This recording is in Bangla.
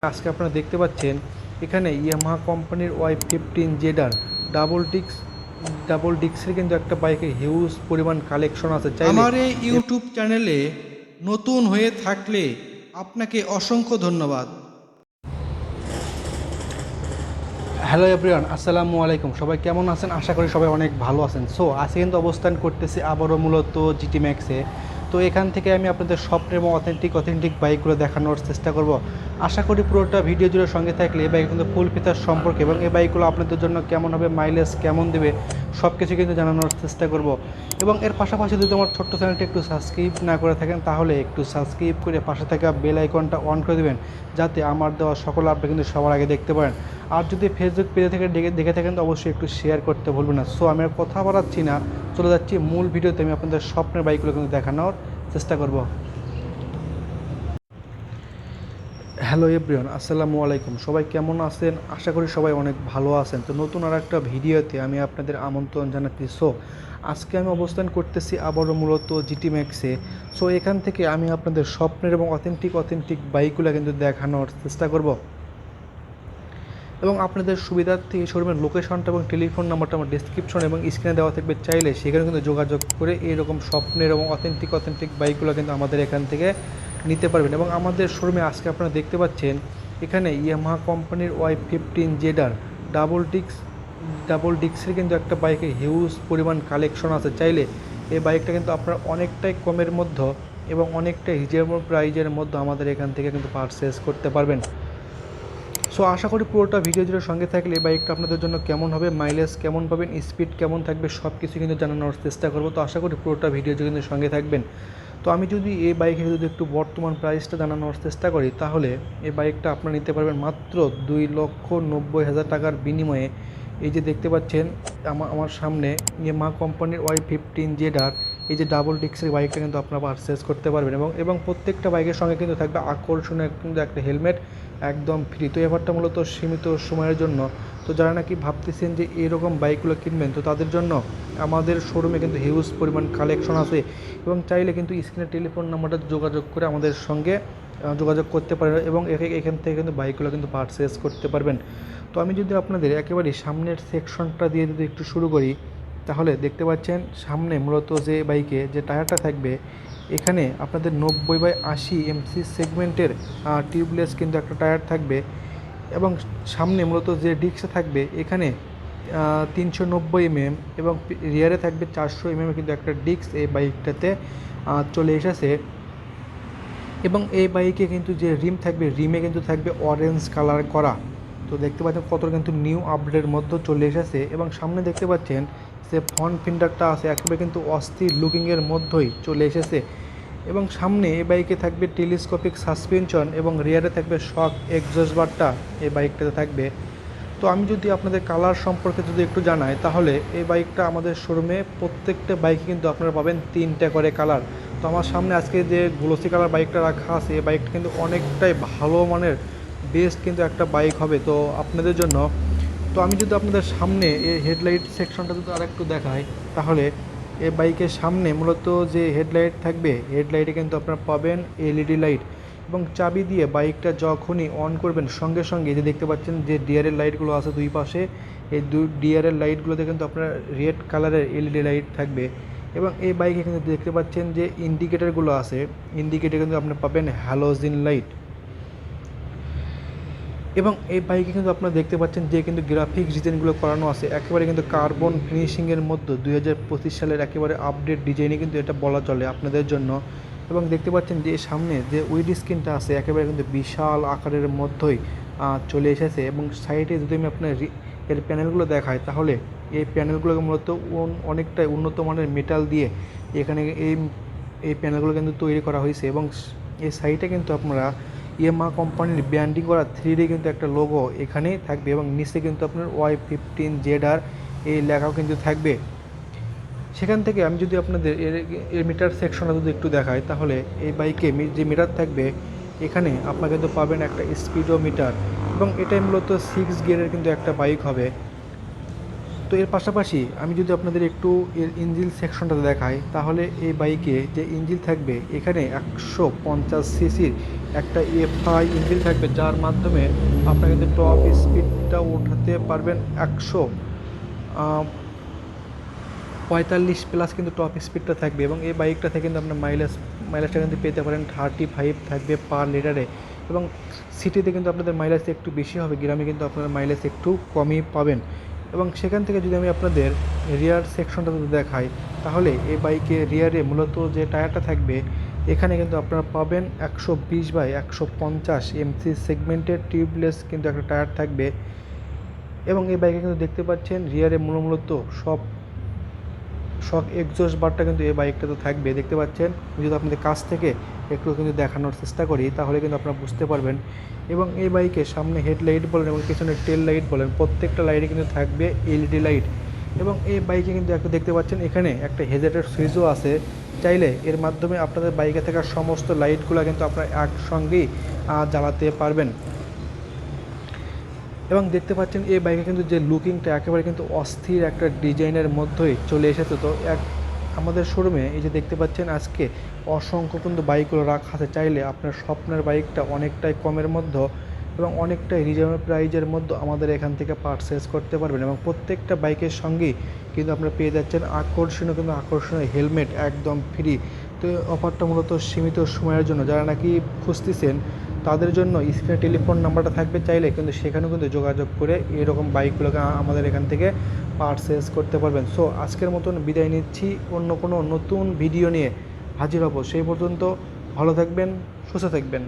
আজকে আপনারা দেখতে পাচ্ছেন এখানে ইয়ামাহা কোম্পানির Y15 ZR ডাবল ডিক্সের কিন্তু একটা বাইকের হিউজ পরিমাণ কালেকশন আছে। চাইলে আমার এই ইউটিউব চ্যানেলে নতুন হয়ে থাকলে আপনাকে অসংখ্য ধন্যবাদ। হ্যালো এভরিওয়ান, আসসালামু আলাইকুম। সবাই কেমন আছেন? আশা করি সবাই অনেক ভালো আছেন। সো আজকে কিন্তু অবস্থান করতেছি আবারও মূলত জিটি ম্যাক্সে। তো এখান থেকে আমি আপনাদের স্বপ্ন এবং অথেন্টিক বাইকগুলো দেখানোর চেষ্টা করব। আশা করি পুরোটা ভিডিও জুড়ে সঙ্গে থাকলে এই বাইক কিন্তু ফুল ফিচার সম্পর্কে এবং এই বাইকগুলো আপনাদের জন্য কেমন হবে, মাইলেজ কেমন দেবে, সব কিছু কিন্তু জানানোর চেষ্টা করব। এবং এর পাশাপাশি যদি আমার ছোট্ট চ্যানেলটি একটু সাবস্ক্রাইব না করে থাকেন তাহলে একটু সাবস্ক্রাইব করে পাশে থাকা বেল আইকনটা অন করে দেবেন, যাতে আমার দেওয়া সকল আপডেট কিন্তু সবার আগে দেখতে পারেন। আর যদি ফেসবুক পেজে থেকে দেখে থাকেন তো অবশ্যই একটু শেয়ার করতে ভুলবেন না। সো আমি আর কথা বাড়াচ্ছি না, চলে যাচ্ছি মূল ভিডিওতে। আমি আপনাদের স্বপ্নের বাইকগুলো কিন্তু দেখানোর চেষ্টা করব। হ্যালো এভরিওয়ান, আসসালামু আলাইকুম। সবাই কেমন আছেন? আশা করি সবাই অনেক ভালো আছেন। তো নতুন আর একটা ভিডিওতে আমি আপনাদের আমন্ত্রণ জানাচ্ছি। সো আজকে আমি অবস্থান করতেছি আবারও মূলত জিটি ম্যাক্সে। সো এখান থেকে আমি আপনাদের স্বপ্নের এবং অথেন্টিক বাইকগুলো কিন্তু দেখানোর চেষ্টা করব। এবং আপনাদের সুবিধার্থে এই শোরুমের লোকেশনটা এবং টেলিফোন নাম্বারটা আমার ডিসক্রিপশন এবং স্ক্রিনে দেওয়া থাকবে। চাইলে সেখানে কিন্তু যোগাযোগ করে এইরকম স্বপ্নের এবং অথেন্টিক বাইকগুলো কিন্তু আমাদের এখান থেকে নিতে পারবেন। এবং আমাদের শোরুমে আজকে আপনারা দেখতে পাচ্ছেন এখানে ইয়ামাহা কোম্পানির Y15 ZR ডাবল ডিক্সের কিন্তু একটা বাইকের হিউজ পরিমাণ কালেকশন আছে। চাইলে এই বাইকটা কিন্তু আপনারা অনেকটাই কমের মধ্যে এবং অনেকটাই রিজনেবল প্রাইজের মধ্যে আমাদের এখান থেকে কিন্তু পারচেস করতে পারবেন। সো আশা করি পুরোটা ভিডিও জুড়ে সঙ্গে থাকলে এই বাইকটা আপনাদের জন্য কেমন হবে, মাইলেজ কেমন পাবেন, স্পিড কেমন থাকবে, সব কিছু কিন্তু জানানোর চেষ্টা করবো। তো আশা করি পুরোটা ভিডিও জুড়ে কিন্তু সঙ্গে থাকবেন। তো আমি যদি এই বাইকের যদি একটু বর্তমান প্রাইসটা জানানোর চেষ্টা করি তাহলে এই বাইকটা আপনারা নিতে পারবেন মাত্র 2,90,000 টাকার বিনিময়ে। এই যে দেখতে পাচ্ছেন আমার সামনে ইয়ামাহা কোম্পানির Y15 ZR, এই যে ডাবল ডিক্সের বাইকটা কিন্তু আপনারা পারচেস করতে পারবেন। এবং প্রত্যেকটা বাইকের সঙ্গে কিন্তু থাকবে আকর্ষণীয় কিন্তু একটা হেলমেট একদম ফ্রি। তো এবারটা মূলত সীমিত সময়ের জন্য। তো যারা নাকি ভাবতেছেন যে এরকম বাইকগুলো কিনবেন তো তাদের জন্য আমাদের শোরুমে কিন্তু হিউজ পরিমাণ কালেকশন আছে। এবং চাইলে কিন্তু স্ক্রিনে টেলিফোন নাম্বারটা যোগাযোগ করে আমাদের সঙ্গে যোগাযোগ করতে পারেন এবং এখান থেকে কিন্তু বাইকগুলো কিন্তু পারচেস করতে পারবেন। তো আমি যদি আপনাদের একেবারে সামনের সেকশনটা দিয়ে যদি একটু শুরু করি তাহলে দেখতে পাচ্ছেন সামনে মূলত যে বাইকে যে টায়ারটা থাকবে এখানে আপনাদের 90/80 এমসি সেগমেন্টের টিউবলেস কিন্তু একটা টায়ার থাকবে। এবং সামনে মূলত যে ডিস্কটা থাকবে এখানে 390 এবং রিয়ারে থাকবে 400 কিন্তু একটা ডিস্ক এই বাইকটাতে চলে এসেছে। এবং এই বাইকে কিন্তু যে রিম থাকবে রিমে কিন্তু থাকবে অরেঞ্জ কালার করা। তো দেখতে পাচ্ছেন কত কিন্তু নিউ আপডেটের মধ্যে চলে এসেছে। এবং সামনে দেখতে পাচ্ছেন যে ফ্রন্ট ফিন্ডারটা আছে একেবারে কিন্তু অস্থির লুকিংয়ের মধ্যেই চলে এসেছে। এবং সামনে এই বাইকে থাকবে টেলিস্কোপিক সাসপেনশন এবং রিয়ারে থাকবে শক এক্সজস্ট বারটা এই বাইকটাতে থাকবে। তো আমি যদি আপনাদের কালার সম্পর্কে যদি একটু জানাই তাহলে এই বাইকটা আমাদের শোরুমে প্রত্যেকটা বাইকে কিন্তু আপনারা পাবেন 3টে করে কালার। তো আমার সামনে আজকে যে গ্লোসি কালার বাইকটা রাখা আছে এই বাইকটা কিন্তু অনেকটাই ভালো মানের বেস্ট কিন্তু একটা বাইক হবে তো আপনাদের জন্য। তো আমি যদি আপনাদের সামনে এই হেডলাইট সেকশনটা যদি আরেকটু দেখাই তাহলে এই বাইকের সামনে মূলত যে হেডলাইট থাকবে হেডলাইটে কিন্তু আপনারা পাবেন এলইডি লাইট। এবং চাবি দিয়ে বাইকটা যখনই অন করবেন সঙ্গে সঙ্গে যে দেখতে পাচ্ছেন যে ডিআরএল লাইটগুলো আছে দুই পাশে, এই ডিআরএল লাইটগুলোতে কিন্তু আপনার রেড কালারের এলইডি লাইট থাকবে। এবং এই বাইকে কিন্তু দেখতে পাচ্ছেন যে ইন্ডিকেটারগুলো আছে, ইন্ডিকেটার কিন্তু আপনি পাবেন হ্যালোজিন লাইট। এবং এই বাইকে কিন্তু আপনারা দেখতে পাচ্ছেন যে কিন্তু গ্রাফিক্স ডিজাইনগুলো করানো আছে একেবারে কিন্তু কার্বন ফিনিশিংয়ের মধ্যে 2025 সালের একেবারে আপডেট ডিজাইনে কিন্তু এটা বলা চলে আপনাদের জন্য। এবং দেখতে পাচ্ছেন যে সামনে যে উইড স্ক্রিনটা আছে একেবারে কিন্তু বিশাল আকারের মধ্যেই চলে এসেছে। এবং সাইডে যদি আমি আপনার এর প্যানেলগুলো দেখাই তাহলে এই প্যানেলগুলোকে মূলত অনেকটাই উন্নত মানের মেটাল দিয়ে এখানে এই প্যানেলগুলো কিন্তু তৈরি করা হয়েছে। এবং এই সাইডে কিন্তু আপনারা ইয়ামাহা কোম্পানির ব্র্যান্ডিং করা 3D কিন্তু একটা লোগো এখানেই থাকবে এবং নিচে কিন্তু আপনার Y15 ZR এই লেখাও কিন্তু থাকবে। সেখান থেকে আমি যদি আপনাদের এর মিটার সেকশনটা যদি একটু দেখাই তাহলে এই বাইকে যে মিটার থাকবে এখানে আপনারা কিন্তু পাবেন একটা স্পিডোমিটার। এবং এটাই মূলত 6 গিয়ারের কিন্তু একটা বাইক হবে। তো এর পাশাপাশি আমি যদি আপনাদের একটু এর ইঞ্জিন সেকশনটা দেখাই, তাহলে এই বাইকে যে ইঞ্জিন থাকবে এখানে 150 সিসির একটা এফআই ইঞ্জিন থাকবে, যার মাধ্যমে আপনারা কিন্তু টপ স্পিডটা ওঠাতে পারবেন 145 প্লাস কিন্তু টপ স্পিডটা থাকবে। এবং এই বাইকটা থেকে কিন্তু আপনার মাইলেজটা কিন্তু পেতে পারেন 35 থাকবে পার লিটারে। এবং সিটিতে কিন্তু আপনাদের মাইলেজ একটু বেশি হবে, গ্রামে কিন্তু আপনারা মাইলেজ একটু কমই পাবেন। এবং সেখান থেকে যদি আমি আপনাদের রিয়ার সেকশনটা যদি দেখাই, তাহলে এই বাইকে রিয়ারে মূলত যে টায়ারটা থাকবে এখানে কিন্তু আপনারা পাবেন 120/150 এমসি সেগমেন্টের টিউবলেস কিন্তু একটা টায়ার থাকবে। এবং এই বাইকে কিন্তু দেখতে পাচ্ছেন রিয়ারে মূলত শক এক্সজস্ট বারটা কিন্তু এই বাইকটাতে থাকবে, দেখতে পাচ্ছেন। আমি যদি আপনাদের কাছ থেকে একটু কিন্তু দেখানোর চেষ্টা করি, তাহলে কিন্তু আপনারা বুঝতে পারবেন। এবং এই বাইকে সামনে হেডলাইট বলেন এবং পিছনে টেল লাইট বলেন, প্রত্যেকটা লাইটে কিন্তু থাকবে এলইডি লাইট। এবং এই বাইকে কিন্তু একটা দেখতে পাচ্ছেন এখানে একটা হেডলাইটের সুইচও আছে, চাইলে এর মাধ্যমে আপনাদের বাইকে থাকা সমস্ত লাইটগুলো কিন্তু আপনারা একসঙ্গেই জ্বালাতে পারবেন। এবং দেখতে পাচ্ছেন এই বাইকে কিন্তু যে লুকিংটা একেবারে কিন্তু অস্থির একটা ডিজাইনের মধ্যেই চলে এসেছে। তো আমাদের শোরুমে এই যে দেখতে পাচ্ছেন আজকে অসংখ্য কিন্তু বাইকগুলো রাখা আছে, চাইলে আপনার স্বপ্নের বাইকটা অনেকটাই কমের মধ্যে এবং অনেকটাই রিজনেবল প্রাইজের মধ্যে আমাদের এখান থেকে পারচেস করতে পারবেন। এবং প্রত্যেকটা বাইকের সঙ্গেই কিন্তু আপনারা পেয়ে যাচ্ছেন আকর্ষণীয় হেলমেট একদম ফ্রি। তো এই অফারটা মূলত সীমিত সময়ের জন্য, যারা নাকি খুঁজতেছেন তাদের জন্য স্ক্রিনে টেলিফোন নাম্বারটা থাকবে, চাইলে কিন্তু সেখানেও কিন্তু যোগাযোগ করে এরকম বাইকগুলোকে আমাদের এখান থেকে পারচেস করতে পারবেন। সো আজকের মতন বিদায় নিচ্ছি, অন্য কোনো নতুন ভিডিও নিয়ে হাজির হব। সেই পর্যন্ত ভালো থাকবেন, সুস্থ থাকবেন।